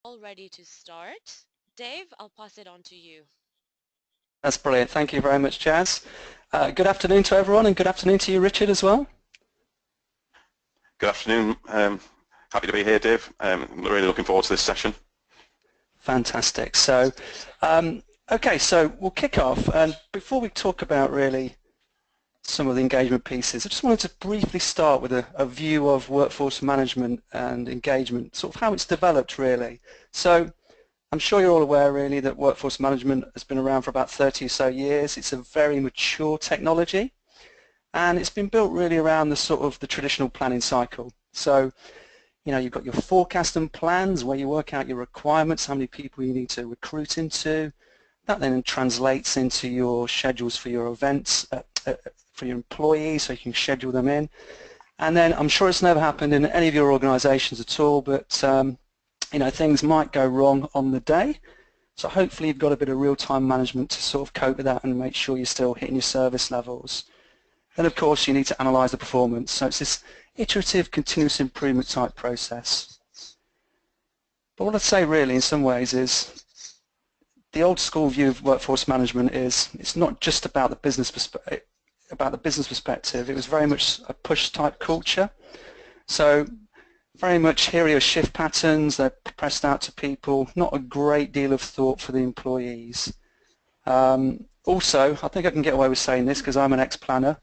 all ready to start. Dave, I'll pass it on to you. That's brilliant. Thank you very much, Jazz. Good afternoon to everyone, and good afternoon to you, Richard, as well. Good afternoon. Happy to be here, Dave. I'm really looking forward to this session. Fantastic. So, okay, so we'll kick off. And before we talk about really some of the engagement pieces, I just wanted to briefly start with a view of workforce management and engagement, sort of how it's developed, really. So, I'm sure you're all aware, really, that workforce management has been around for about 30 or so years. It's a very mature technology, and it's been built really around the traditional planning cycle. So, you know, you've got your forecast and plans where you work out your requirements, how many people you need to recruit into. That then translates into your schedules for your events, for your employees, so you can schedule them in. And then I'm sure it's never happened in any of your organizations at all, but you know, things might go wrong on the day. So hopefully you've got a bit of real-time management to sort of cope with that and make sure you're still hitting your service levels. Then of course you need to analyze the performance. So it's this iterative continuous improvement type process. But what I'd say really in some ways is the old school view of workforce management is it's not just about the business perspective. It was very much a push type culture. So very much here are your shift patterns, they're pressed out to people, not a great deal of thought for the employees. Also, I think I can get away with saying this because I'm an ex-planner.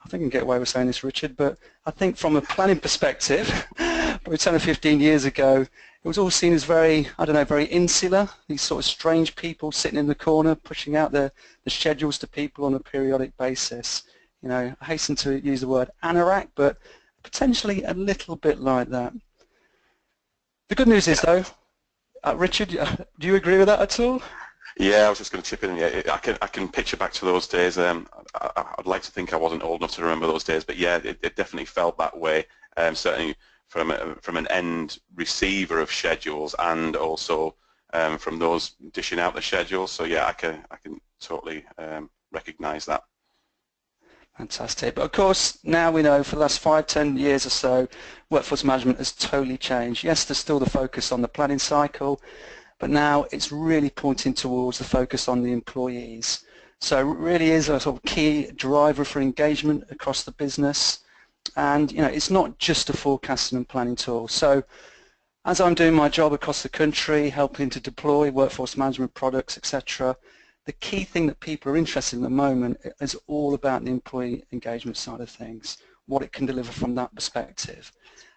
I think I can get away with saying this, Richard, but I think from a planning perspective, probably 10 or 15 years ago, it was all seen as very, I don't know, very insular, these sort of strange people sitting in the corner pushing out the schedules to people on a periodic basis. You know, I hasten to use the word anorak, but potentially a little bit like that. The good news is, though, Richard, do you agree with that at all? Yeah, I was just going to chip in. Yeah, I can picture back to those days. I'd like to think I wasn't old enough to remember those days, but yeah, it definitely felt that way. Certainly from an end receiver of schedules, and also from those dishing out the schedules. So yeah, I can totally recognise that. Fantastic. But of course, now we know for the last 5-10 years or so, workforce management has totally changed. Yes, there's still the focus on the planning cycle, but now it's really pointing towards the focus on the employees. So it really is a sort of key driver for engagement across the business. And you know, it's not just a forecasting and planning tool. So as I'm doing my job across the country, helping to deploy workforce management products, etc., the key thing that people are interested in at the moment is all about the employee engagement side of things, what it can deliver from that perspective.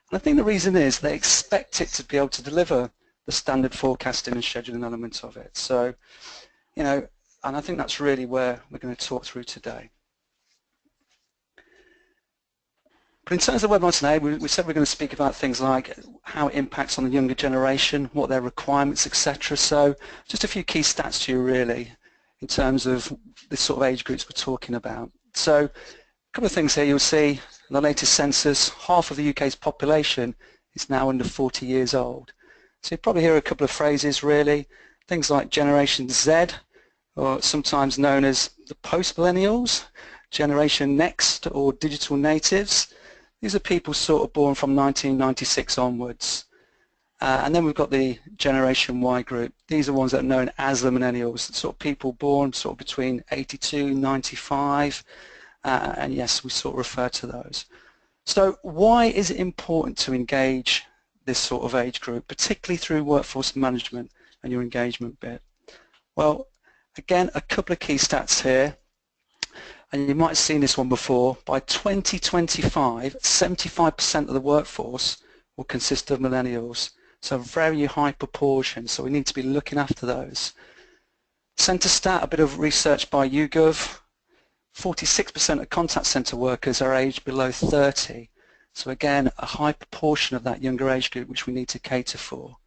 And I think the reason is they expect it to be able to deliver the standard forecasting and scheduling elements of it. So, you know, and I think that's really where we're going to talk through today. But in terms of the webinar today, we said we're going to speak about things like how it impacts on the younger generation, what their requirements, etc. So just a few key stats to you really in terms of the sort of age groups we're talking about. So a couple of things here you'll see in the latest census, half of the UK's population is now under 40 years old. So you probably hear a couple of phrases really, things like Generation Z, or sometimes known as the post-millennials, Generation Next or digital natives. These are people sort of born from 1996 onwards. And then we've got the Generation Y group. These are ones that are known as the Millennials, sort of people born sort of between 82, 95, and yes, we sort of refer to those. So why is it important to engage this sort of age group, particularly through workforce management and your engagement bit? Well, again, a couple of key stats here, and you might have seen this one before. By 2025, 75% of the workforce will consist of millennials. So a very high proportion, so we need to be looking after those. Centre stat, a bit of research by YouGov, 46% of contact centre workers are aged below 30. So again, a high proportion of that younger age group which we need to cater for.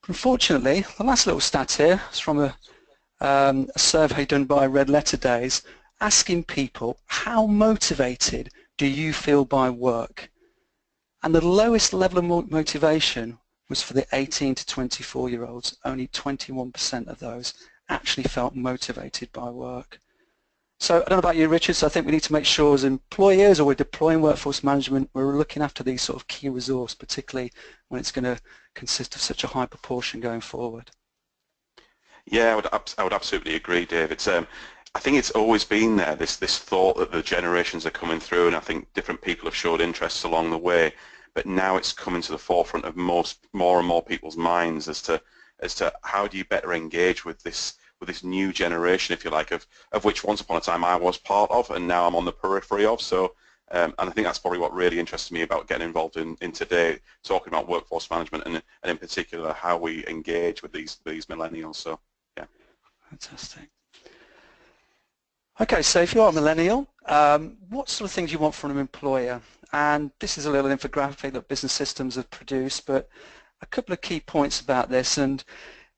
But unfortunately, the last little stat here is from a survey done by Red Letter Days, asking people, how motivated do you feel by work? And the lowest level of motivation was for the 18 to 24-year-olds. Only 21% of those actually felt motivated by work. So I don't know about you, Richard, so I think we need to make sure as employers or we're deploying workforce management, we're looking after these sort of key resource, particularly when it's going to consist of such a high proportion going forward. Yeah, I would absolutely agree, Dave. I think it's always been there, this thought that the generations are coming through, and I think different people have showed interests along the way. But now it's coming to the forefront of more and more people's minds as to how do you better engage with this new generation, if you like, of which once upon a time I was part of, and now I'm on the periphery of. So, and I think that's probably what really interests me about getting involved in today, talking about workforce management and in particular how we engage with these millennials. So. Yeah. Fantastic. Okay, so if you are a millennial, what sort of things you want from an employer? And this is a little infographic that Business Systems have produced, but a couple of key points about this. And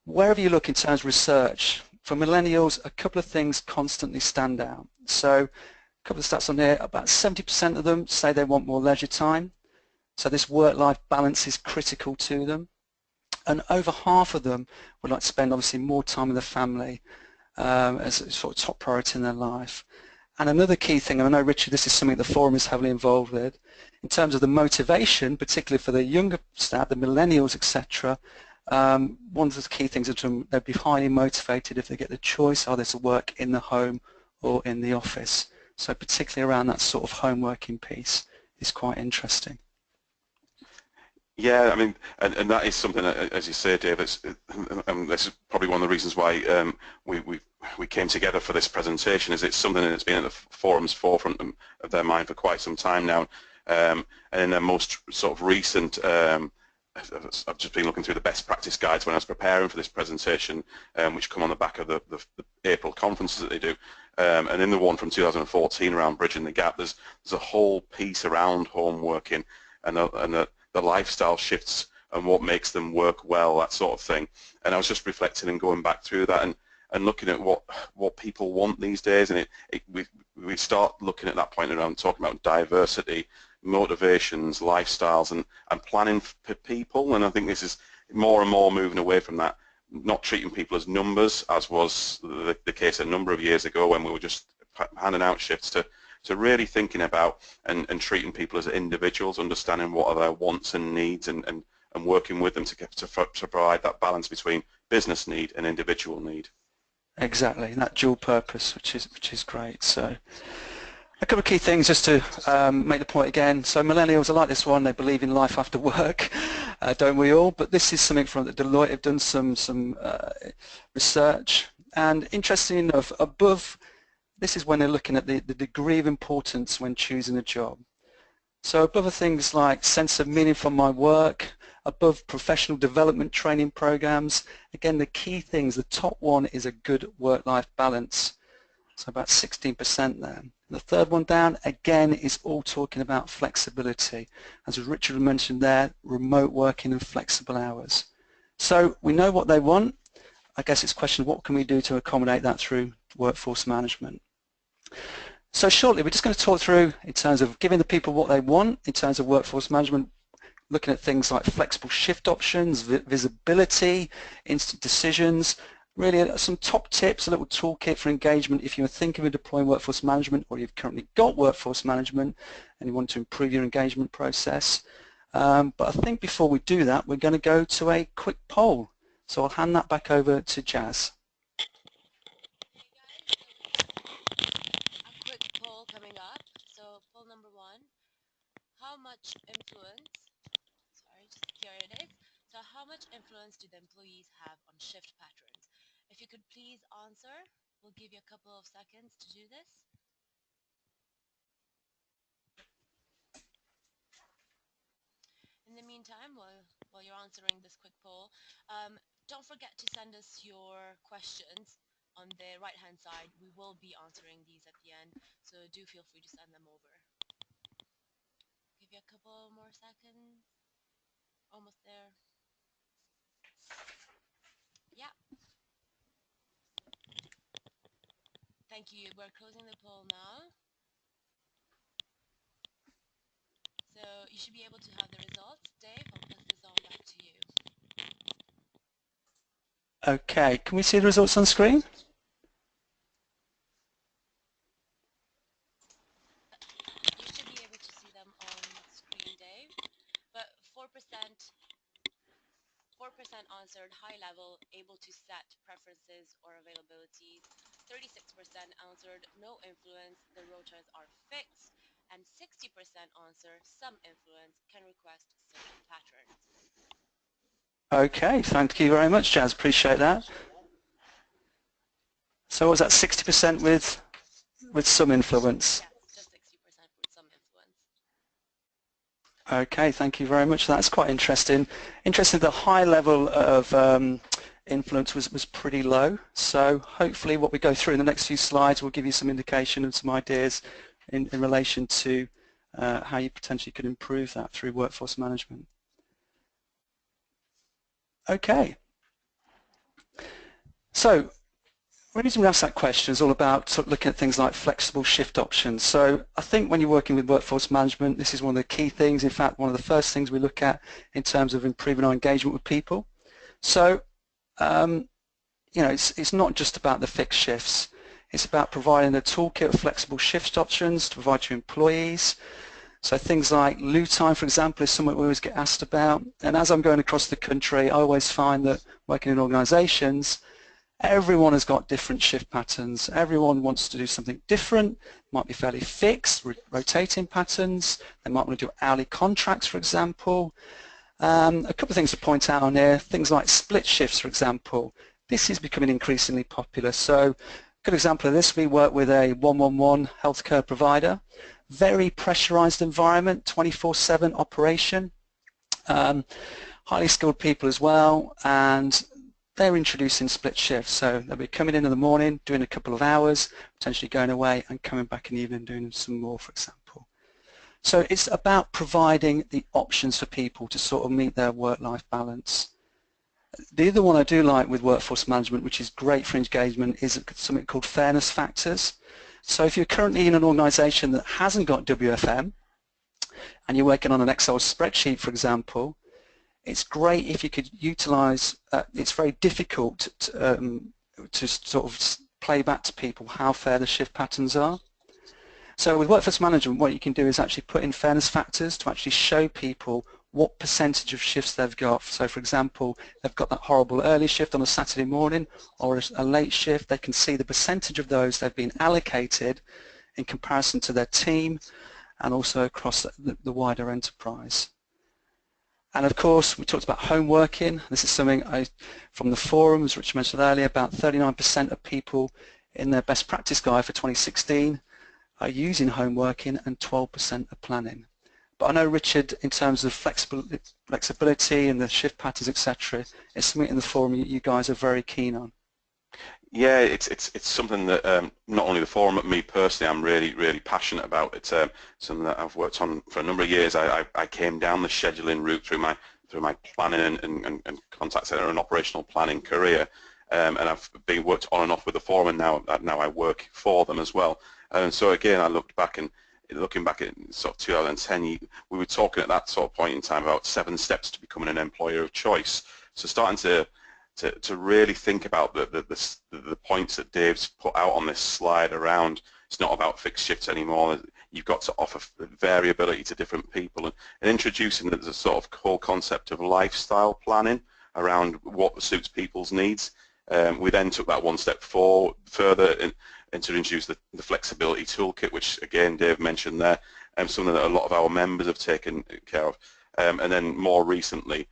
wherever you look in terms of research, for millennials, a couple of things constantly stand out. So a couple of stats on here, about 70% of them say they want more leisure time. So this work-life balance is critical to them. And over half of them would like to spend obviously more time with their family as a sort of top priority in their life. And another key thing, and I know, Richard, this is something the forum is heavily involved with, in terms of the motivation, particularly for the younger staff, the millennials, etc., one of the key things is they'd be highly motivated if they get the choice either to work in the home or in the office. So particularly around that sort of home working piece is quite interesting. Yeah, I mean, and that is something that, as you say, Dave, this is probably one of the reasons why we came together for this presentation. Is it's something that's been at the forum's forefront of their mind for quite some time now, and in their most sort of recent. I've just been looking through the best practice guides when I was preparing for this presentation, which come on the back of the April conferences that they do. And in the one from 2014 around bridging the gap, there's a whole piece around home working and the lifestyle shifts and what makes them work well, that sort of thing. And I was just reflecting and going back through that and looking at what people want these days, and we start looking at that point around talking about diversity, motivations, lifestyles, and planning for people. And I think this is more and more moving away from that, not treating people as numbers, as was the case a number of years ago when we were just handing out shifts, to really thinking about and treating people as individuals, understanding what are their wants and needs, and working with them to provide that balance between business need and individual need. Exactly, and that dual purpose, which is great. So a couple of key things just to make the point again. So millennials are like this one, they believe in life after work, don't we all? But this is something from Deloitte have done some research, and interestingly enough, above, this is when they're looking at the degree of importance when choosing a job. So above things like sense of meaning from my work, above professional development training programs, again the key things, the top one is a good work-life balance. So about 16% there. The third one down, again, is all talking about flexibility. As Richard mentioned there, remote working and flexible hours. So we know what they want. I guess it's a question of what can we do to accommodate that through workforce management. So shortly, we're just going to talk through in terms of giving the people what they want in terms of workforce management, looking at things like flexible shift options, visibility, instant decisions, really some top tips, a little toolkit for engagement if you're thinking of deploying workforce management or you've currently got workforce management and you want to improve your engagement process. But I think before we do that, we're going to go to a quick poll. So I'll hand that back over to Jazz. A quick poll coming up. So poll number 1, how much influence, here it is. So how much influence do the employees have on shift patterns? If you could please answer, we'll give you a couple of seconds to do this. In the meantime, while you're answering this quick poll, don't forget to send us your questions on the right-hand side. We will be answering these at the end, so do feel free to send them over. Give you a couple more seconds. Almost there. Yeah. Thank you. We're closing the poll now. So you should be able to have the results. Dave, I'll pass this on back to you. Okay, can we see the results on screen? answered high level, able to set preferences or availabilities. 36% answered no influence, the rotas are fixed. And 60% answer some influence, can request simple patterns. Okay, thank you very much, Jazz. Appreciate that. So what was that, 60% with some influence? Yes, just 60% with some influence. Okay, thank you very much. That's quite interesting. Interesting, the high level of influence was pretty low. So hopefully what we go through in the next few slides will give you some indication and some ideas in relation to how you potentially could improve that through workforce management. Okay. So the reason we asked that question is all about sort of looking at things like flexible shift options. So I think when you're working with workforce management, this is one of the key things, in fact, one of the first things we look at in terms of improving our engagement with people. So, you know, it's not just about the fixed shifts. It's about providing a toolkit of flexible shift options to provide to employees. So things like loo time, for example, is something we always get asked about. And as I'm going across the country, I always find that working in organisations, everyone has got different shift patterns. Everyone wants to do something different. Might be fairly fixed, rotating patterns. They might want to do hourly contracts, for example. A couple of things to point out on here, things like split shifts, for example. This is becoming increasingly popular. So a good example of this, we work with a 111 healthcare provider. Very pressurized environment, 24/7 operation. Highly skilled people as well, and they're introducing split shifts. So they'll be coming in the morning, doing a couple of hours, potentially going away and coming back in the evening doing some more, for example. So it's about providing the options for people to sort of meet their work-life balance. The other one I do like with workforce management, which is great for engagement, is something called fairness factors. So if you're currently in an organisation that hasn't got WFM and you're working on an Excel spreadsheet, for example, it's great if you could utilise, it's very difficult to sort of play back to people how fair the shift patterns are. So with workforce management, what you can do is actually put in fairness factors to actually show people what percentage of shifts they've got. So for example, they've got that horrible early shift on a Saturday morning or a late shift, they can see the percentage of those they've been allocated in comparison to their team and also across the wider enterprise. And of course, we talked about home working. This is something from the forums, which I mentioned earlier, about 39% of people in their best practice guide for 2016 are using home working and 12% are planning. But I know, Richard, in terms of flexibility and the shift patterns, etc., it's something in the forum you guys are very keen on. Yeah, it's something that not only the forum, but me personally, I'm really passionate about. It's something that I've worked on for a number of years. I came down the scheduling route through my planning and contact center and operational planning career, and I've been worked on and off with the forum, and now I work for them as well. And so again, I looked back and looking back at sort of 2010, we were talking at that sort of point in time about 7 steps to becoming an employer of choice. So starting to really think about the points that Dave's put out on this slide around, it's not about fixed shifts anymore. You've got to offer variability to different people and introducing the sort of whole concept of lifestyle planning around what suits people's needs. We then took that one step further and introduced the flexibility toolkit, which again Dave mentioned there, and something that a lot of our members have taken care of. And then more recently,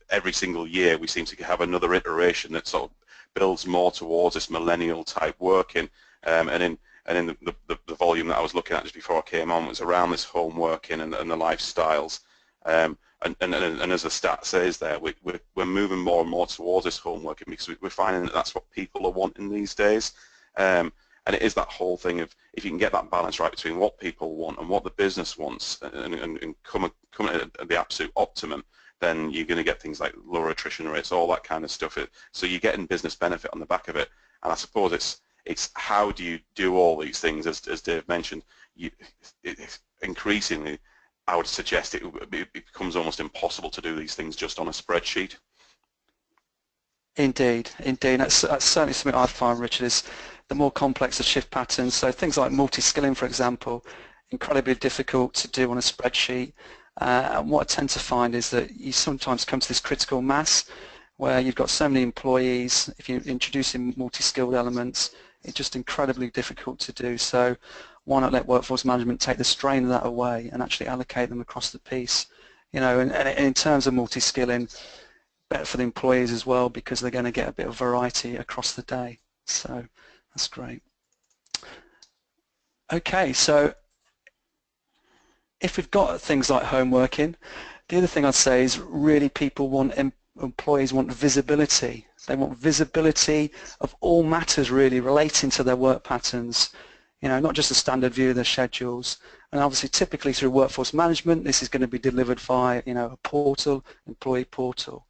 every single year we seem to have another iteration that sort of builds more towards this millennial type working, and in the volume that I was looking at just before I came on was around this home working and the lifestyles, and as the stat says there, we're moving more and more towards this home working because we're finding that that's what people are wanting these days. And it is that whole thing of, if you can get that balance right between what people want and what the business wants and come at the absolute optimum, then you're going to get things like lower attrition rates, all that kind of stuff. So you're getting business benefit on the back of it. And I suppose it's how do you do all these things, as Dave mentioned. Increasingly, I would suggest it becomes almost impossible to do these things just on a spreadsheet. Indeed. That's certainly something I find, Richard, is the more complex the shift patterns. So things like multi-skilling, for example, incredibly difficult to do on a spreadsheet. And what I tend to find is that you sometimes come to this critical mass where you've got so many employees. If you're introducing multi-skilled elements, it's just incredibly difficult to do. So why not let workforce management take the strain of that away and actually allocate them across the piece? You know, and in terms of multi-skilling, better for the employees as well, because they're going to get a bit of variety across the day. So that's great. Okay, so if we've got things like home working, the other thing I'd say is really employees want visibility. They want visibility of all matters really relating to their work patterns, you know, not just a standard view of their schedules. And obviously typically through workforce management, this is going to be delivered via, you know, a portal, employee portal.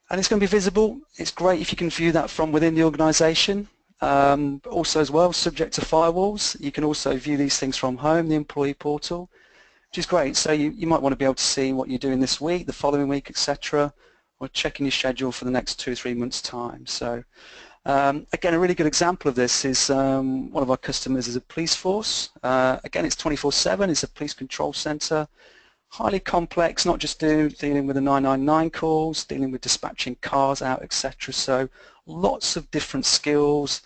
And it's going to be visible. It's great if you can view that from within the organisation. But also as well, subject to firewalls, you can also view these things from home, the employee portal, which is great. So you might want to be able to see what you're doing this week, the following week, etc., or checking your schedule for the next 2 or 3 months' time. So again, a really good example of this is one of our customers is a police force. Again, it's 24/7. It's a police control centre. Highly complex, not just dealing with the 999 calls, dealing with dispatching cars out, etc. So lots of different skills.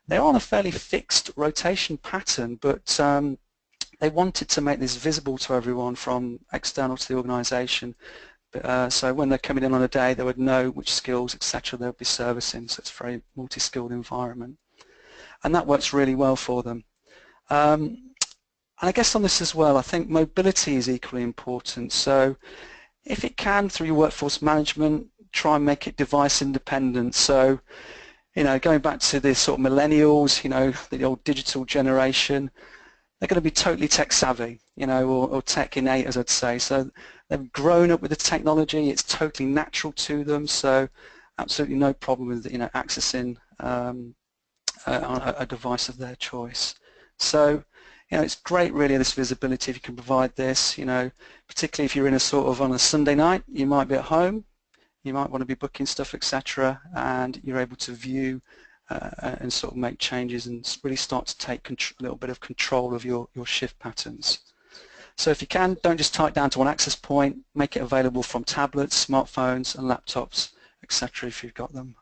They're on a fairly fixed rotation pattern, but they wanted to make this visible to everyone from external to the organisation. So when they're coming in on a day, they would know which skills, etc., they'll be servicing. So it's a very multi-skilled environment. And that works really well for them. And I guess on this as well, I think mobility is equally important. So if it can, through your workforce management, try and make it device independent. So, you know, going back to the sort of millennials, you know, the old digital generation, they're going to be totally tech savvy, you know, or tech innate, as I'd say. So they've grown up with the technology. It's totally natural to them. So absolutely no problem with, you know, accessing a device of their choice. So, you know, it's great really, this visibility if you can provide this, you know, particularly if you're in a sort of on a Sunday night, you might be at home, you might want to be booking stuff, etc., and you're able to view and sort of make changes and really start to take a little bit of control of your shift patterns. So if you can, don't just tie it down to one access point, make it available from tablets, smartphones and laptops, etc., if you've got them.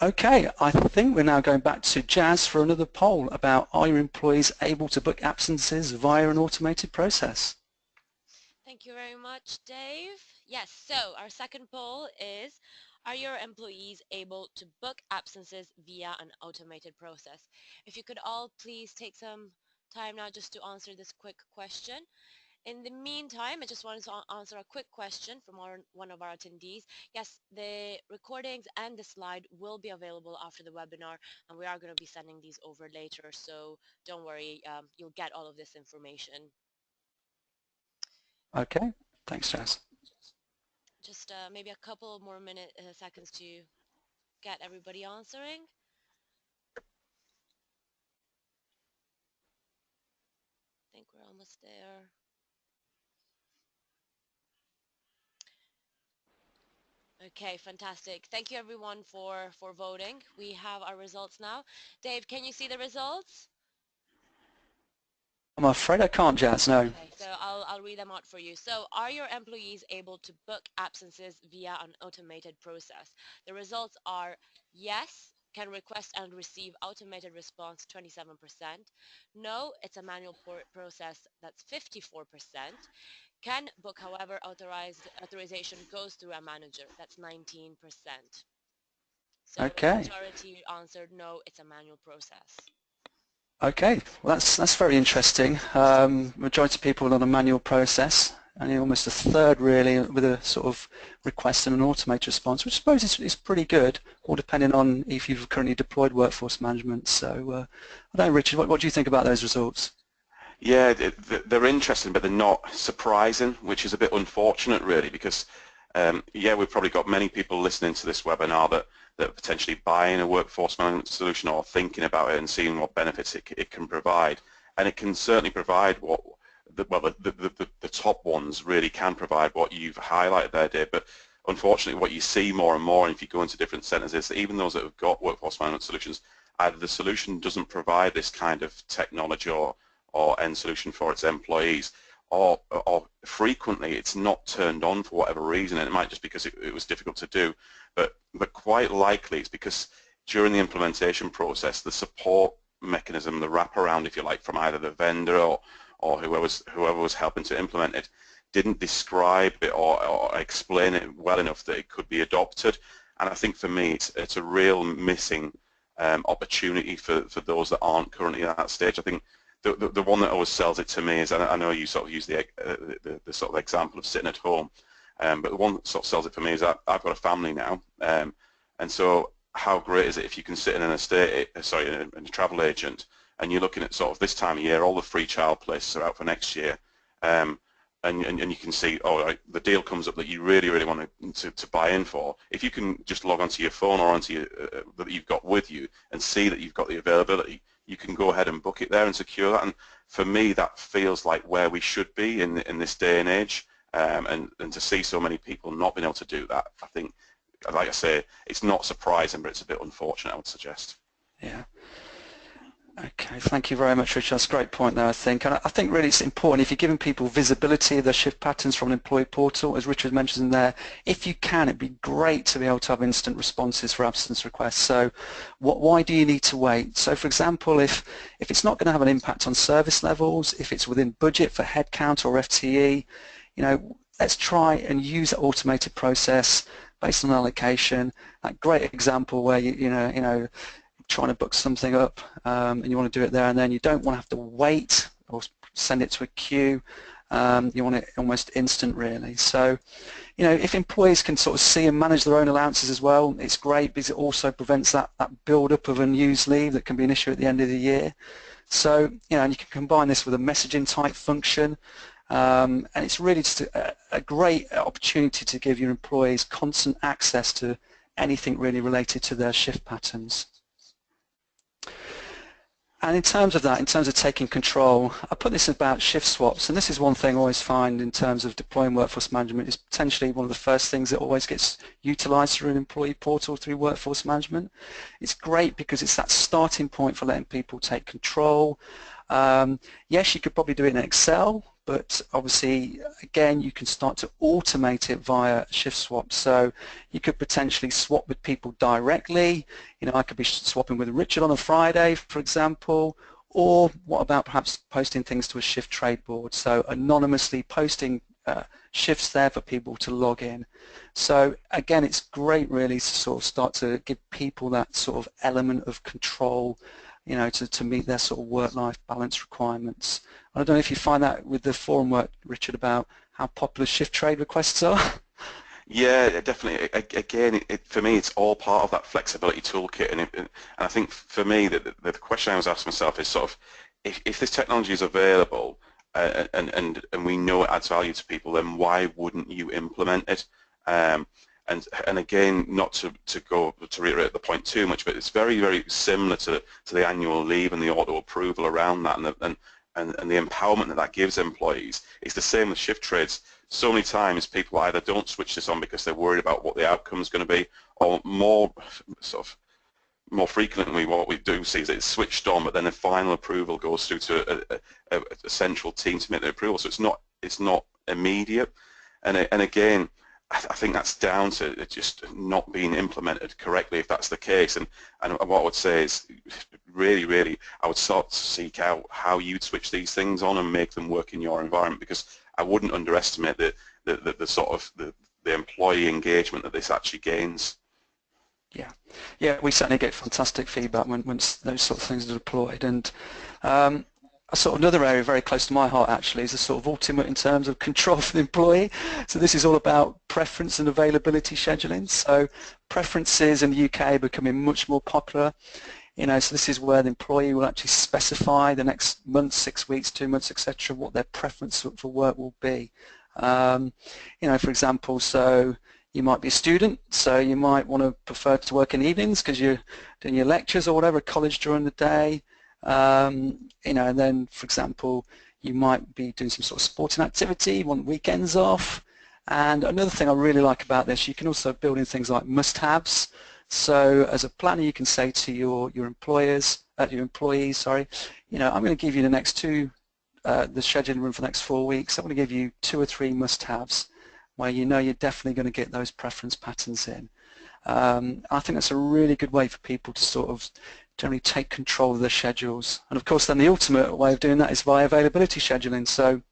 Okay, I think we're now going back to Jazz for another poll about, are your employees able to book absences via an automated process? Thank you very much, Dave. Yes, so our second poll is, are your employees able to book absences via an automated process? If you could all please take some time now just to answer this quick question. In the meantime, I just wanted to answer a quick question from one of our attendees. Yes, the recordings and the slide will be available after the webinar, and we are going to be sending these over later, so don't worry, you'll get all of this information. Okay, thanks, Jazz. Just maybe a couple more seconds to get everybody answering. I think we're almost there. Okay, fantastic. Thank you everyone for voting. We have our results now. Dave, can you see the results? I'm afraid I can't, Jazz, no. Okay, so I'll read them out for you. So are your employees able to book absences via an automated process? The results are yes, can request and receive automated response 27%. No, it's a manual process, that's 54%. Can book, however, authorization goes through a manager, that's 19%. So Okay. the majority answered no, it's a manual process. Okay, well that's very interesting. Majority of people on a manual process, and almost a third really with a sort of request and an automated response, which I suppose is pretty good, all depending on if you've currently deployed workforce management. So I don't know, Richard, what do you think about those results? Yeah, they're interesting, but they're not surprising, which is a bit unfortunate really, because yeah, we've probably got many people listening to this webinar that are potentially buying a workforce management solution or thinking about it and seeing what benefits it can provide. And it can certainly provide what, the top ones really can provide what you've highlighted there, Dave. But unfortunately, what you see more and more, and if you go into different centres, is that even those that have got workforce management solutions, either the solution doesn't provide this kind of technology or end solution for its employees, or frequently it's not turned on for whatever reason, and it might just because it was difficult to do, but quite likely it's because during the implementation process, the support mechanism, the wraparound, if you like, from either the vendor or whoever was helping to implement it, didn't describe it or explain it well enough that it could be adopted. And I think for me, it's a real missing opportunity for those that aren't currently at that stage. I think the one that always sells it to me is, I know you sort of use the sort of example of sitting at home, but the one that sort of sells it for me is that I've got a family now, and so how great is it if you can sit in an in a travel agent, and you're looking at sort of this time of year, all the free child places are out for next year, and you can see, oh, right, the deal comes up that you really, really want to buy in for. If you can just log onto your phone or onto that you've got with you and see that you've got the availability, you can go ahead and book it there and secure that. And for me, that feels like where we should be in this day and age. And to see so many people not being able to do that, I think, like I say, it's not surprising, but it's a bit unfortunate, I would suggest. Yeah. Okay, thank you very much, Richard. That's a great point there, I think. And I think really it's important, if you're giving people visibility of their shift patterns from an employee portal, as Richard mentioned in there, if you can, it'd be great to be able to have instant responses for absence requests. So why do you need to wait? So for example, if it's not going to have an impact on service levels, if it's within budget for headcount or FTE, let's try and use that automated process based on allocation. That great example where you trying to book something up and you want to do it there and then. You don't want to have to wait or send it to a queue. You want it almost instant, really. So, if employees can sort of see and manage their own allowances as well, it's great because it also prevents that build-up of unused leave that can be an issue at the end of the year. So, and you can combine this with a messaging type function. And it's really just a great opportunity to give your employees constant access to anything really related to their shift patterns. And in terms of that, in terms of taking control, I put this about shift swaps, and this is one thing I always find in terms of deploying workforce management is potentially one of the first things that always gets utilised through an employee portal through workforce management. It's great because it's that starting point for letting people take control. Yes, you could probably do it in Excel, but obviously, again, you can start to automate it via shift swap. So you could potentially swap with people directly. I could be swapping with Richard on a Friday, for example, or what about perhaps posting things to a shift trade board? So anonymously posting shifts there for people to log in. So again, it's great really to sort of start to give people that sort of element of control, to meet their sort of work-life balance requirements. I don't know if you find that with the forum work, Richard, about how popular shift trade requests are. Yeah, definitely. Again, for me, it's all part of that flexibility toolkit, and I think for me, the question I was asking myself is sort of, if this technology is available and we know it adds value to people, then why wouldn't you implement it? And again, not to reiterate the point too much, but it's very, very similar to the annual leave and the auto approval around that, and the empowerment that gives employees. It's the same with shift trades. So many times people either don't switch this on because they're worried about what the outcome is going to be, or more frequently what we do see is that it's switched on, but then the final approval goes through to a central team to make the approval. So it's not immediate, and again, I think that's down to it just not being implemented correctly if that's the case. And what I would say is really, I would start to seek out how you'd switch these things on and make them work in your environment, because I wouldn't underestimate the sort of the employee engagement that this actually gains. Yeah, we certainly get fantastic feedback once those sort of things are deployed. And a sort of another area very close to my heart actually is the sort of ultimate in terms of control for the employee. So this is all about preference and availability scheduling. So preferences in the UK are becoming much more popular. So this is where the employee will actually specify the next month, 6 weeks, 2 months, etc., what their preference for work will be. For example, so you might be a student, so you might want to prefer to work in evenings because you're doing your lectures or whatever at college during the day. And then, for example, you might be doing some sort of sporting activity, you want weekends off. And another thing I really like about this, you can also build in things like must-haves. So as a planner, you can say to your employees, I'm going to give you the next 2 the scheduling room for the next 4 weeks, I'm going to give you 2 or 3 must-haves where you know you're definitely going to get those preference patterns in. I think that's a really good way for people to sort of generally take control of their schedules. And of course then the ultimate way of doing that is via availability scheduling. So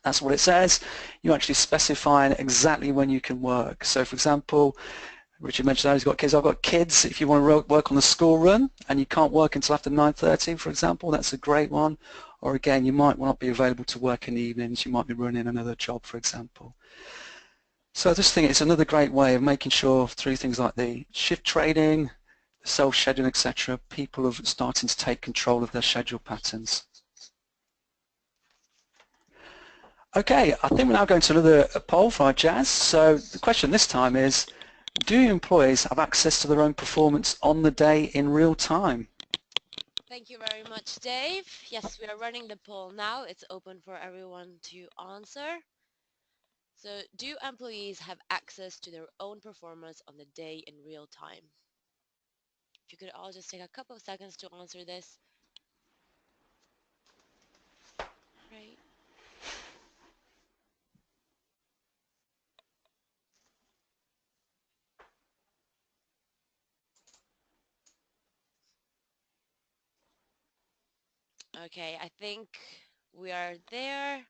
that's what it says. You actually specify exactly when you can work. So for example, Richard mentioned that he's got kids. I've got kids. If you want to work on the school run and you can't work until after 9:30, for example, that's a great one. Or again, you might not be available to work in the evenings. You might be running another job, for example. So I just think it's another great way of making sure through things like the shift trading, self-scheduling, etc., people are starting to take control of their schedule patterns. Okay, I think we're now going to another poll for our Jazz. So the question this time is, do employees have access to their own performance on the day in real time? Thank you very much, Dave. Yes, we are running the poll now. It's open for everyone to answer. So, do employees have access to their own performance on the day in real time? If you could all just take a couple of seconds to answer this. Great. Okay, I think we are there.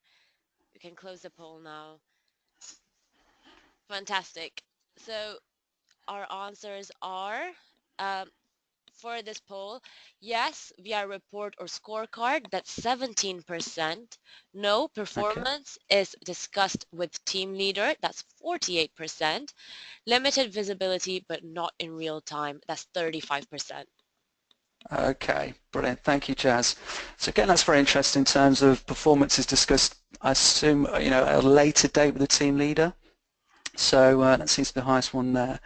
We can close the poll now. Fantastic. So our answers are, for this poll, yes, via report or scorecard, that's 17%. No, performance is discussed with team leader, that's 48%. Limited visibility, but not in real time, that's 35%. Okay, brilliant. Thank you, Jazz. So again, that's very interesting in terms of performance is discussed, I assume, at a later date with the team leader. So that seems to be the highest one there.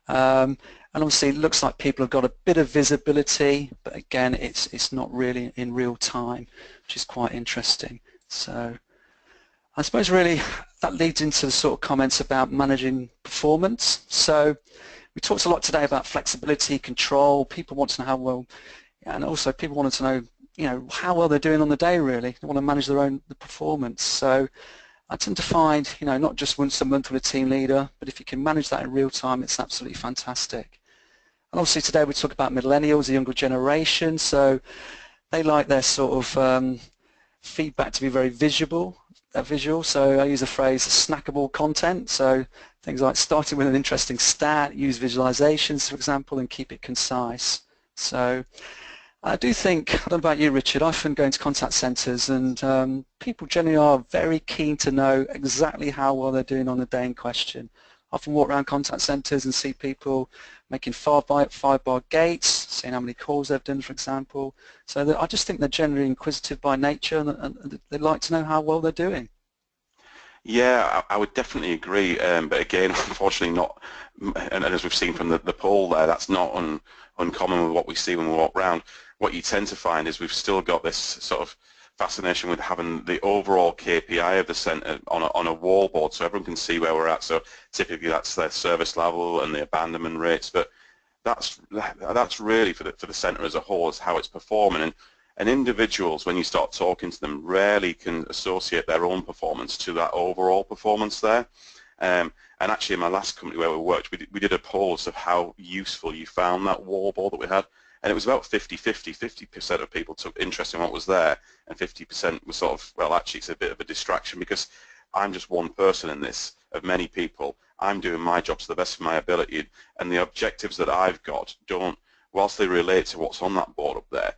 And obviously it looks like people have got a bit of visibility, but again, it's not really in real time, which is quite interesting. So I suppose really that leads into the sort of comments about managing performance. So we talked a lot today about flexibility, control. People want to know how well, and also people wanted to know, how well they're doing on the day. Really, they want to manage their own performance. So I tend to find, not just once a month with a team leader, but if you can manage that in real time, it's absolutely fantastic. And obviously today we talk about millennials, the younger generation. So they like their sort of feedback to be very visual. So I use the phrase snackable content. So things like starting with an interesting stat, use visualizations, for example, and keep it concise. So I do think, I don't know about you, Richard, I often go into contact centres and people generally are very keen to know exactly how well they're doing on the day in question. I often walk around contact centres and see people making five-bar gates, seeing how many calls they've done, for example. So I just think they're generally inquisitive by nature and they like to know how well they're doing. Yeah, I would definitely agree, but again, unfortunately not, and as we've seen from the poll there, that's not uncommon with what we see when we walk around. What you tend to find is we've still got this sort of fascination with having the overall KPI of the centre on a wall board so everyone can see where we're at. So typically that's their service level and the abandonment rates, but that's really for the centre as a whole is how it's performing. And individuals, when you start talking to them, rarely can associate their own performance to that overall performance there. And actually in my last company where we worked, we did a poll of how useful you found that wall board that we had. And it was about 50-50. 50% of people took interest in what was there, and 50% was sort of, well, actually it's a bit of a distraction because I'm just one person in this of many people. I'm doing my job to the best of my ability, and the objectives that I've got don't, whilst they relate to what's on that board up there,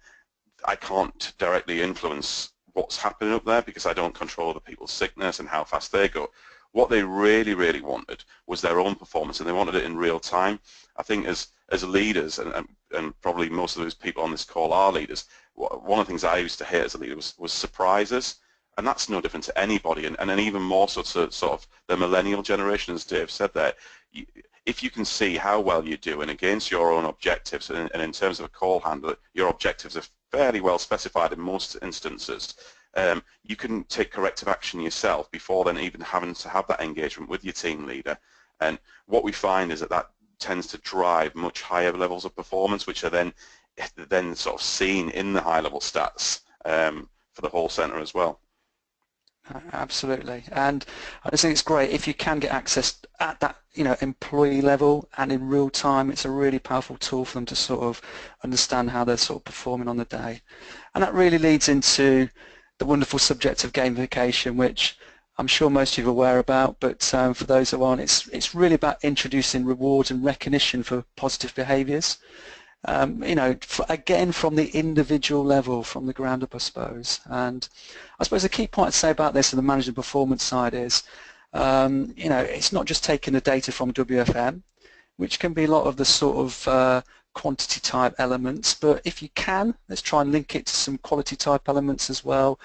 I can't directly influence what's happening up there because I don't control the people's sickness and how fast they go. What they really, really wanted was their own performance, and they wanted it in real time. I think as leaders, and probably most of those people on this call are leaders, one of the things I used to hate as a leader was surprises, and that's no different to anybody, and then even more so to sort of the millennial generation, as Dave said there. If you can see how well you're doing against your own objectives, and in terms of a call handler, your objectives are fairly well specified in most instances, you can take corrective action yourself before then even having to have that engagement with your team leader. And what we find is that tends to drive much higher levels of performance, which are then sort of seen in the high level stats for the whole centre as well. Absolutely, and I just think it's great if you can get access at that, employee level and in real time. It's a really powerful tool for them to sort of understand how they're sort of performing on the day, and that really leads into the wonderful subject of gamification, which I'm sure most of you are aware about, but for those who aren't, it's really about introducing rewards and recognition for positive behaviours. Again, from the individual level, from the ground up, I suppose. And I suppose the key point I'd say about this on the management performance side is, it's not just taking the data from WFM, which can be a lot of the sort of quantity type elements, but if you can, let's try and link it to some quality type elements as well,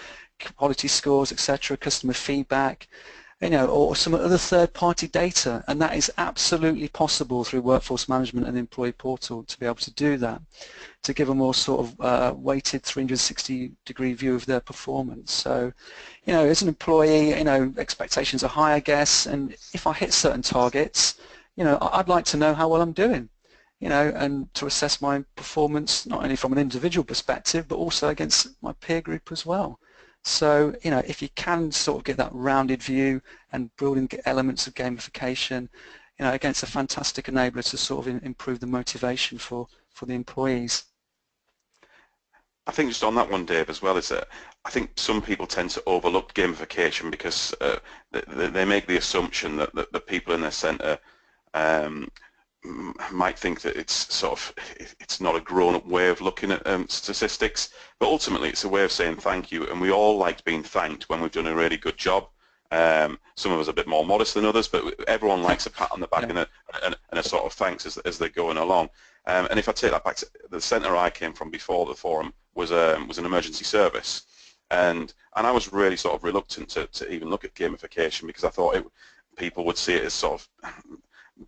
quality scores, etc., customer feedback, or some other third-party data, and that is absolutely possible through Workforce Management and Employee Portal to be able to do that, to give a more sort of weighted 360-degree view of their performance. So, as an employee, expectations are high, I guess, and if I hit certain targets, I'd like to know how well I'm doing, and to assess my performance not only from an individual perspective, but also against my peer group as well. So, if you can sort of get that rounded view and building elements of gamification, again, it's a fantastic enabler to sort of improve the motivation for the employees. I think just on that one, Dave, as well, is that I think some people tend to overlook gamification because they make the assumption that the people in their centre might think that it's not a grown-up way of looking at statistics, but ultimately it's a way of saying thank you, and we all like being thanked when we've done a really good job. Some of us are a bit more modest than others, but everyone likes a pat on the back, yeah, and a sort of thanks as they're going along. And if I take that back to the centre I came from before the forum was an emergency service, and I was really sort of reluctant to even look at gamification because I thought people would see it as sort of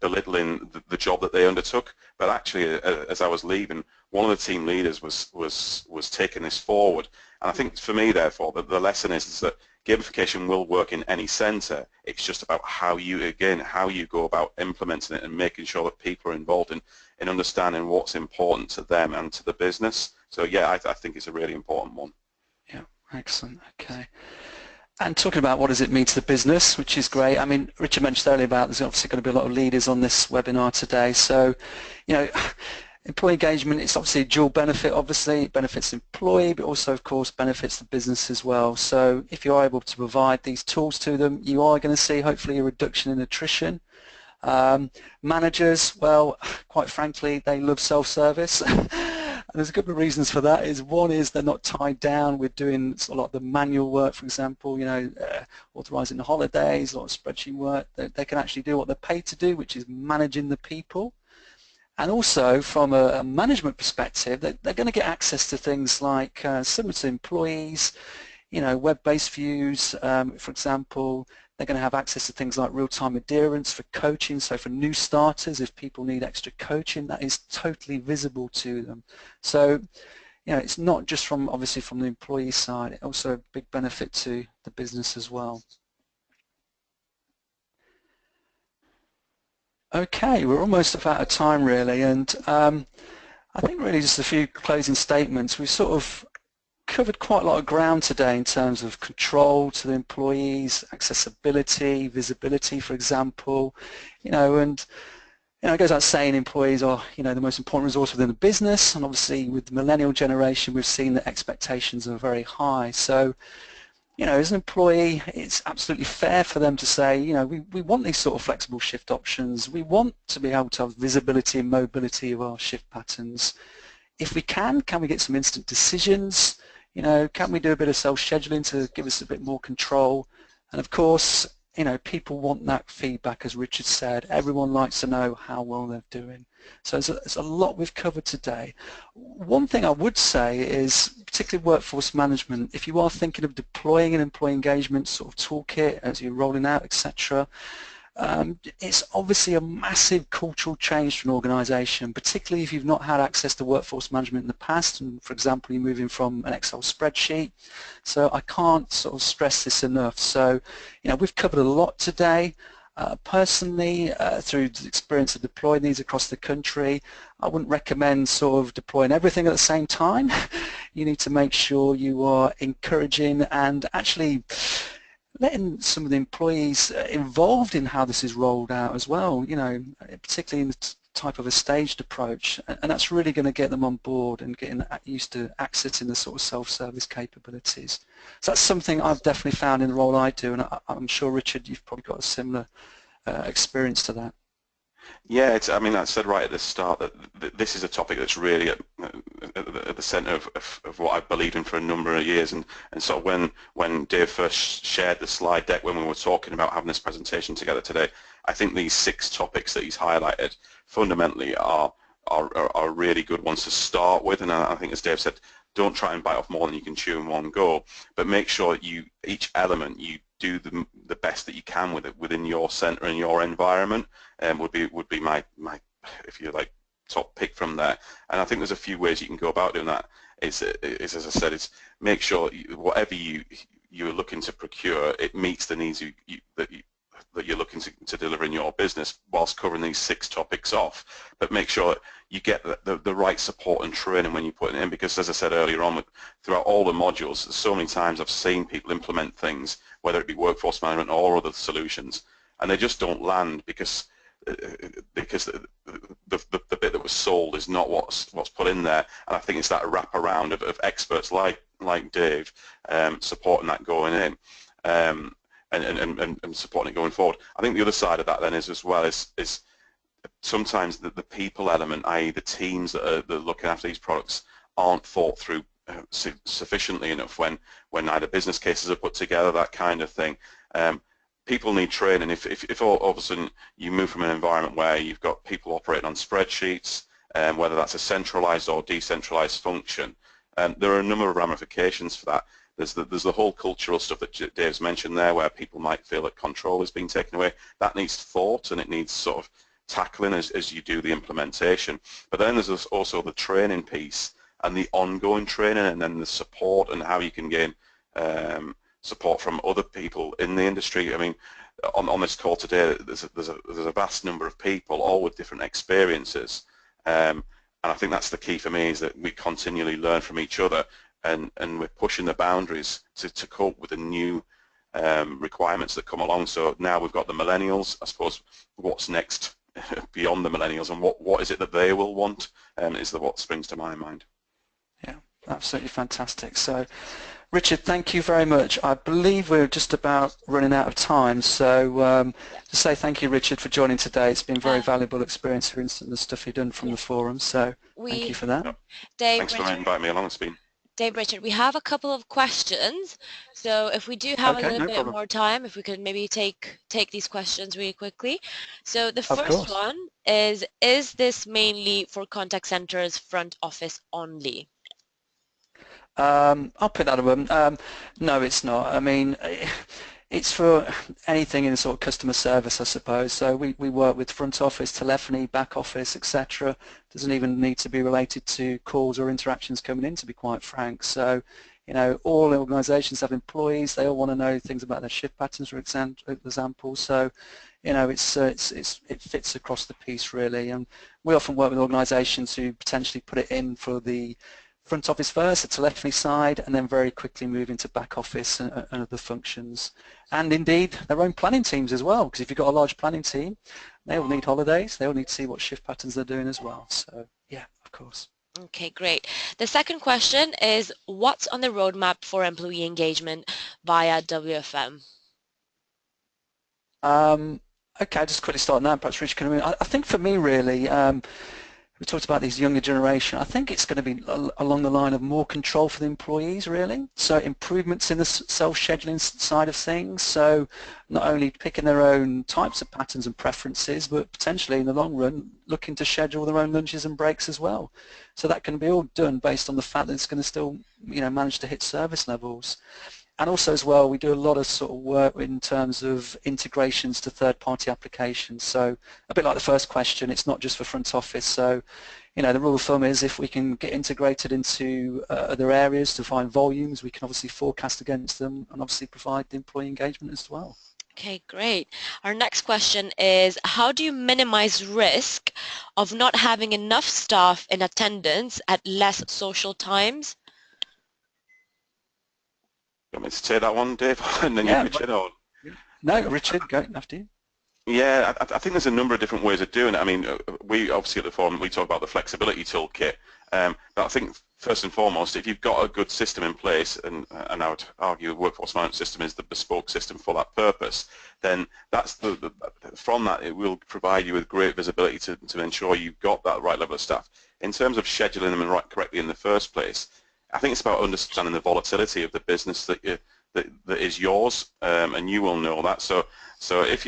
belittling the job that they undertook. But actually, as I was leaving, one of the team leaders was taking this forward, and I think for me, therefore, the lesson is that gamification will work in any centre. It's just about how you go about implementing it and making sure that people are involved in understanding what's important to them and to the business. So yeah, I think it's a really important one. Yeah, excellent. Okay. And talking about what does it mean to the business, which is great. I mean, Richard mentioned earlier about there's obviously going to be a lot of leaders on this webinar today. So, employee engagement is obviously a dual benefit. Obviously, it benefits the employee, but also, of course, benefits the business as well. So if you are able to provide these tools to them, you are going to see, hopefully, a reduction in attrition. Managers, well, quite frankly, they love self-service. And there's a couple of reasons for that. One is they're not tied down with doing a lot of the manual work, for example, authorising the holidays, a lot of spreadsheet work. They can actually do what they're paid to do, which is managing the people. And also, from a management perspective, they're going to get access to things like, similar to employees, web-based views, for example. They're going to have access to things like real-time adherence for coaching. So for new starters, if people need extra coaching, that is totally visible to them. So, it's not just obviously from the employee side, it's also a big benefit to the business as well. Okay, we're almost about out of time really, and I think really just a few closing statements. We've sort of covered quite a lot of ground today in terms of control to the employees, accessibility, visibility, for example, and it goes without saying employees are, the most important resource within the business, and obviously with the millennial generation we've seen that expectations are very high. So, as an employee, it's absolutely fair for them to say, we want these sort of flexible shift options. We want to be able to have visibility and mobility of our shift patterns. If we can we get some instant decisions? Can we do a bit of self-scheduling to give us a bit more control? And of course, people want that feedback, as Richard said. Everyone likes to know how well they're doing. So there's a lot we've covered today. One thing I would say is, particularly workforce management, if you are thinking of deploying an employee engagement sort of toolkit as you're rolling out, etc., it's obviously a massive cultural change for an organisation, particularly if you've not had access to workforce management in the past, and for example you're moving from an Excel spreadsheet. So I can't sort of stress this enough. So we've covered a lot today. Personally, through the experience of deploying these across the country, I wouldn't recommend sort of deploying everything at the same time. You need to make sure you are encouraging and actually letting some of the employees involved in how this is rolled out as well, particularly in the type of a staged approach, and that's really going to get them on board and getting used to accessing the sort of self-service capabilities. So that's something I've definitely found in the role I do, and I'm sure, Richard, you've probably got a similar experience to that. Yeah, I mean, I said right at the start that this is a topic that's really at the centre of what I've believed in for a number of years. And so when Dave first shared the slide deck when we were talking about having this presentation together today, I think these 6 topics that he's highlighted fundamentally are really good ones to start with. And I think, as Dave said, don't try and bite off more than you can chew in one go, but make sure each element you do the best that you can with it within your centre and your environment. Would be my if you like top pick from there. And I think there's a few ways you can go about doing that. Is as I said, is make sure whatever you're looking to procure, it meets the needs that you're looking to deliver in your business whilst covering these 6 topics off. But make sure you get the right support and training when you put it in, because as I said earlier on, throughout all the modules, so many times I've seen people implement things, whether it be workforce management or other solutions, and they just don't land because the bit that was sold is not what's put in there. And I think it's that wraparound of experts like Dave supporting that going in. And supporting it going forward. I think the other side of that then is sometimes the people element, i.e. the teams that are looking after these products, aren't thought through sufficiently enough when either business cases are put together, that kind of thing. People need training. If all of a sudden you move from an environment where you've got people operating on spreadsheets, whether that's a centralized or decentralized function, there are a number of ramifications for that. There's the whole cultural stuff that Dave's mentioned there, where people might feel that control is being taken away. That needs thought, and it needs sort of tackling as you do the implementation. But then there's also the training piece and the ongoing training, and then the support and how you can gain support from other people in the industry. I mean, on this call today, there's a vast number of people, all with different experiences, and I think that's the key for me, is that we continually learn from each other. And we're pushing the boundaries to cope with the new requirements that come along. So now we've got the millennials. I suppose what's next beyond the millennials, and what is it that they will want, is what springs to my mind. Yeah, absolutely fantastic. So, Richard, thank you very much. I believe we're just about running out of time. So to say thank you, Richard, for joining today. It's been very valuable experience for instance the stuff you've done from the forum. So thank you for that. Yep. Dave, Thanks for inviting me along. It's been Dave, Richard, we have a couple of questions, so if we do have a little bit more time, if we could maybe take these questions really quickly. So the first one is this mainly for contact centers, front office only? I'll pick that up. No, it's not. I mean, it's for anything in sort of customer service, I suppose. So we work with front office, telephony, back office, etc. Doesn't even need to be related to calls or interactions coming in, to be quite frank. So, all organisations have employees. They all want to know things about their shift patterns, for example. So, it fits across the piece really. And we often work with organisations who potentially put it in for the front office first, the telephony side, and then very quickly move into back office and other functions. And indeed, their own planning teams as well, because if you've got a large planning team, they all need holidays, they all need to see what shift patterns they're doing as well. So, yeah, of course. Okay, great. The second question is, what's on the roadmap for employee engagement via WFM? Okay, I'll just quickly start on that. Perhaps Rich can. I think for me, really, we talked about these younger generation. I think it's going to be along the line of more control for the employees, really. So improvements in the self-scheduling side of things. So not only picking their own types of patterns and preferences, but potentially in the long run, looking to schedule their own lunches and breaks as well. So that can be all done based on the fact that it's going to still, manage to hit service levels. And also as well, we do a lot of sort of work in terms of integrations to third-party applications. So a bit like the first question, it's not just for front office. So, the rule of thumb is if we can get integrated into other areas to find volumes, we can obviously forecast against them and obviously provide the employee engagement as well. Okay, great. Our next question is, how do you minimize risk of not having enough staff in attendance at less social times? You want me to take that one, Dave, and then you, Yeah. Richard? Or? No, Richard, go after you. Yeah, I think there's a number of different ways of doing it. I mean, we obviously at the forum, we talk about the flexibility toolkit, but I think first and foremost, if you've got a good system in place, and I would argue a workforce management system is the bespoke system for that purpose, then that's from that it will provide you with great visibility to ensure you've got that right level of staff. In terms of scheduling them right correctly in the first place, I think it's about understanding the volatility of the business that is yours, and you will know that. So if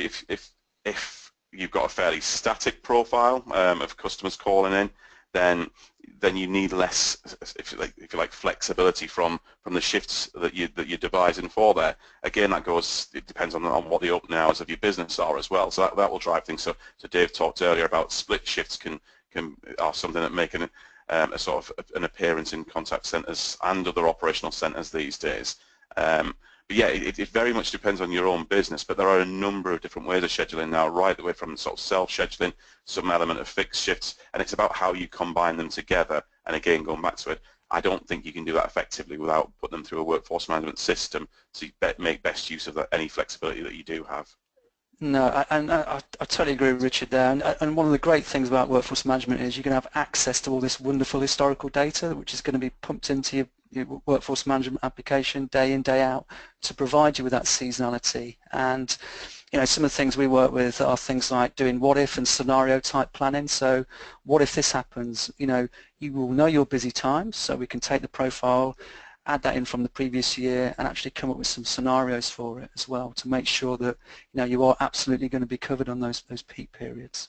you've got a fairly static profile of customers calling in, then you need less, if you like, flexibility from the shifts that you're devising for there. Again, it depends on what the opening hours of your business are as well. So that will drive things. So Dave talked earlier about split shifts are something that make a sort of an appearance in contact centres and other operational centres these days. But yeah, it very much depends on your own business, but there are a number of different ways of scheduling now, right the way from sort of self-scheduling, some element of fixed shifts, and it's about how you combine them together. And again, going back to it, I don't think you can do that effectively without putting them through a workforce management system, so you make best use of any flexibility that you do have. No, I totally agree with Richard there. And one of the great things about workforce management is you can have access to all this wonderful historical data, which is going to be pumped into your workforce management application day in, day out to provide you with that seasonality. And some of the things we work with are things like doing what if and scenario type planning. So what if this happens? You will know your busy times, so we can take the profile, add that in from the previous year, and actually come up with some scenarios for it as well to make sure that you are absolutely going to be covered on those peak periods.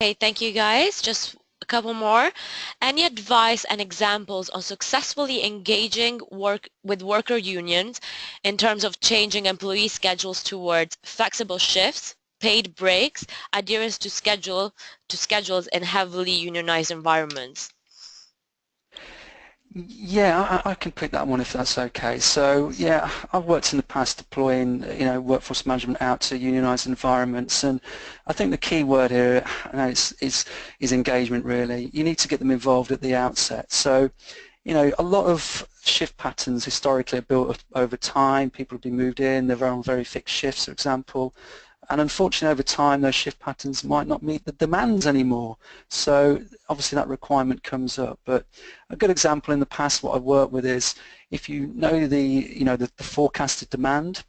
Okay, thank you guys. Just a couple more. Any advice and examples on successfully engaging with worker unions in terms of changing employee schedules towards flexible shifts, paid breaks, adherence to schedules in heavily unionized environments? Yeah, I can pick that one if that's okay. So yeah, I've worked in the past deploying workforce management out to unionized environments, and I think the key word here is engagement. Really, you need to get them involved at the outset. So a lot of shift patterns historically are built up over time. People have been moved in, they're on very fixed shifts, for example. And unfortunately, over time, those shift patterns might not meet the demands anymore. So obviously, that requirement comes up. But a good example in the past, what I've worked with is if you know the forecasted demand,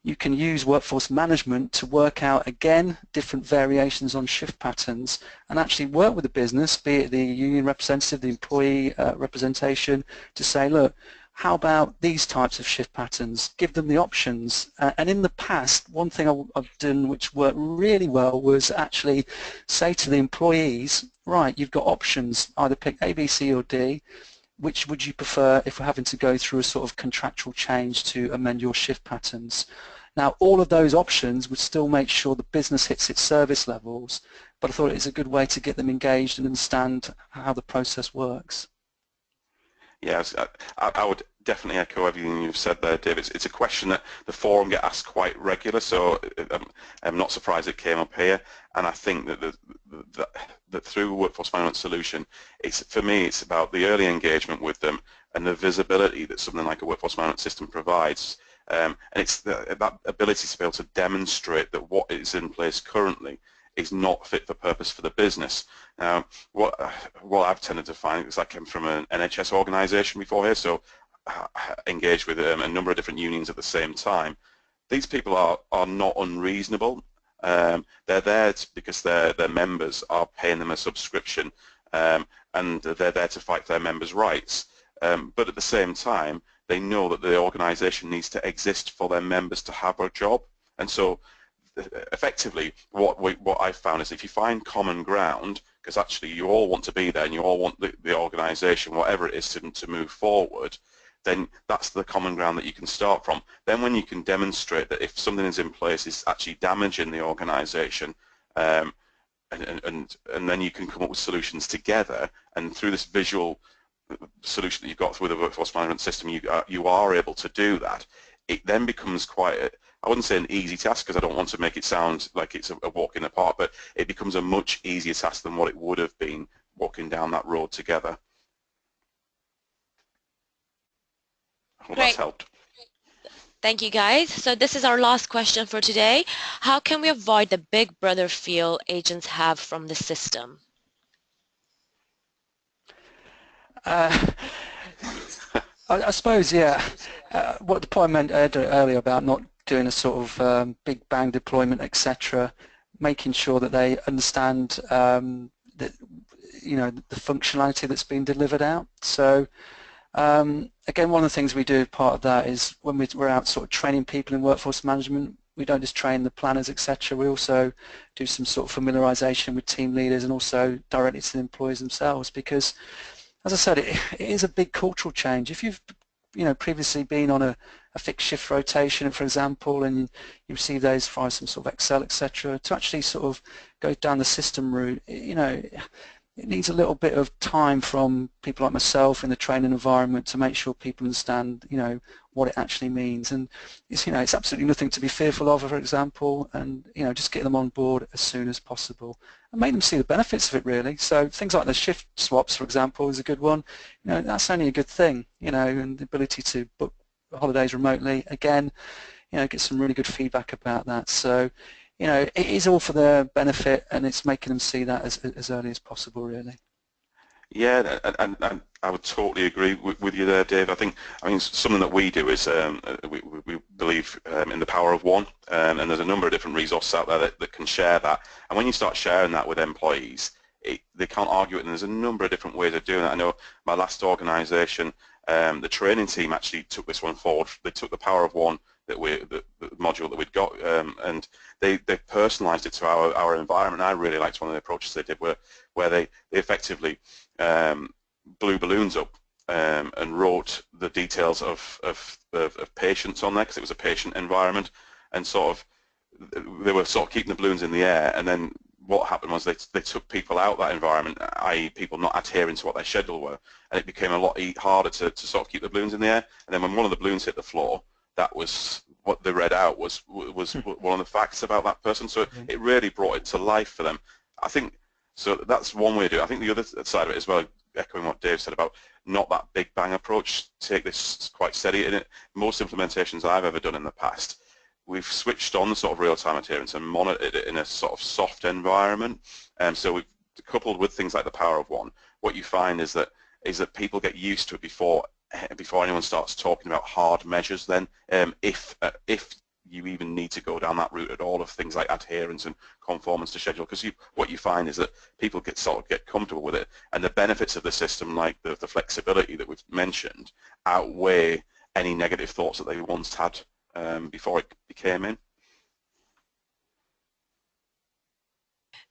you can use workforce management to work out, again, different variations on shift patterns and actually work with the business, be it the union representative, the employee representation, to say, look, how about these types of shift patterns? Give them the options. And in the past, one thing I've done which worked really well was actually say to the employees, right, you've got options, either pick A, B, C or D. Which would you prefer if we're having to go through a sort of contractual change to amend your shift patterns? Now, all of those options would still make sure the business hits its service levels, but I thought it's a good way to get them engaged and understand how the process works. Yes, I would definitely echo everything you've said there, Dave. It's a question that the forum get asked quite regular, so I'm not surprised it came up here. And I think that through a workforce management solution, for me, it's about the early engagement with them and the visibility that something like a workforce management system provides. And it's that ability to be able to demonstrate that what is in place currently is not fit for purpose for the business. Now, what I've tended to find is I came from an NHS organisation before here, so engaged with a number of different unions at the same time. These people are not unreasonable. They're there because their members are paying them a subscription, and they're there to fight for their members' rights. But at the same time, they know that the organisation needs to exist for their members to have a job, and so effectively what I've found is if you find common ground, because actually you all want to be there and you all want the organisation, whatever it is, to move forward, then that's the common ground that you can start from. Then when you can demonstrate that if something is in place is actually damaging the organisation, and then you can come up with solutions together, and through this visual solution that you've got through the workforce management system, you are able to do that. It then becomes quite I wouldn't say an easy task because I don't want to make it sound like it's a walk in the park, but it becomes a much easier task than what it would have been walking down that road together. hope that's Great. helped. Thank you, guys. So this is our last question for today. How can we avoid the big brother feel agents have from the system? I suppose, yeah. What the point I meant earlier about not doing a sort of big bang deployment, etc., making sure that they understand that, you know, the functionality that's being delivered out. So again, one of the things we do, part of that is when we're out sort of training people in workforce management, we don't just train the planners, etc. We also do some sort of familiarisation with team leaders and also directly to the employees themselves, because as I said, it is a big cultural change. If you've, you know, previously been on a fixed shift rotation, for example, and you receive those via some sort of Excel, etc., to actually sort of go down the system route, you know, it needs a little bit of time from people like myself in the training environment to make sure people understand, you know, what it actually means. And it's, you know, it's absolutely nothing to be fearful of, for example, and, you know, just get them on board as soon as possible and make them see the benefits of it, really. So things like the shift swaps, for example, is a good one. You know, that's only a good thing, you know, and the ability to book holidays remotely, again, you know, get some really good feedback about that. So, you know, it is all for their benefit, and it's making them see that as early as possible, really. Yeah, and I would totally agree with you there, Dave. I mean, something that we do is we believe in the power of one, and there's a number of different resources out there that can share that. And when you start sharing that with employees, they can't argue it, and there's a number of different ways of doing that. I know my last organisation, the training team actually took this one forward. They took the power of one, the module that we'd got, and they personalised it to our environment. And I really liked one of the approaches they did, where they effectively blew balloons up and wrote the details of patients on there, because it was a patient environment, and they were sort of keeping the balloons in the air. And then what happened was they took people out of that environment, i.e. people not adhering to what their schedule were, and it became a lot harder to sort of keep the balloons in the air. And then when one of the balloons hit the floor, that was what they read out was one of the facts about that person. So it really brought it to life for them. I think, so that's one way to do it. I think the other side of it as well, echoing what Dave said about not that big bang approach, take this quite steady. In it, most implementations I've ever done in the past, we've switched on the sort of real-time adherence and monitored it in a sort of soft environment. So we've coupled with things like the power of one. What you find is that people get used to it before anyone starts talking about hard measures. Then, if you even need to go down that route at all of things like adherence and conformance to schedule, because what you find is that people get comfortable with it, and the benefits of the system, like the flexibility that we've mentioned, outweigh any negative thoughts that they once had before it came in.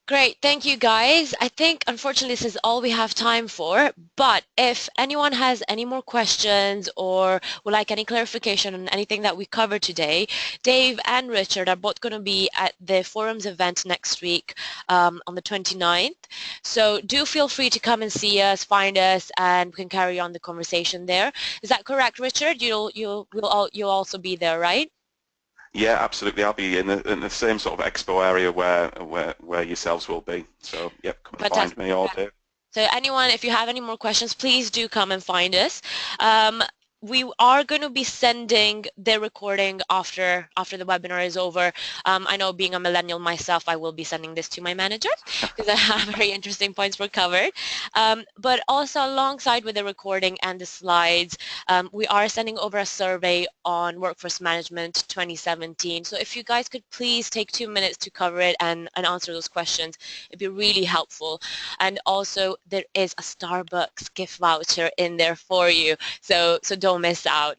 Great, thank you guys. I think unfortunately this is all we have time for, but if anyone has any more questions or would like any clarification on anything that we covered today, Dave and Richard are both going to be at the forums event next week on the 29th. So do feel free to come and see us, find us, and we can carry on the conversation there. Is that correct, Richard? You'll also be there, right? Yeah, absolutely. I'll be in the same sort of expo area where yourselves will be. So, yep, come and Fantastic. find me all day. So anyone, if you have any more questions, please do come and find us. We are going to be sending the recording after the webinar is over. I know, being a millennial myself, I will be sending this to my manager because I have very interesting points were covered. But also alongside with the recording and the slides, we are sending over a survey on Workforce Management 2017. So if you guys could please take 2 minutes to cover it and answer those questions, it'd be really helpful. And also there is a Starbucks gift voucher in there for you. So don't miss out.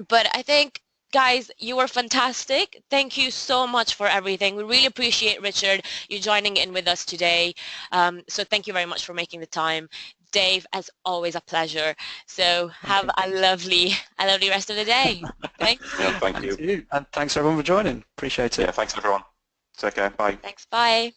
But I think, guys, you were fantastic. Thank you so much for everything. We really appreciate, Richard, you joining in with us today. So thank you very much for making the time. Dave, as always, a pleasure. So have a lovely rest of the day. Thanks. Yeah, thank you. And thanks everyone for joining. Appreciate it. Yeah, thanks everyone. Take care. Bye. Thanks. Bye.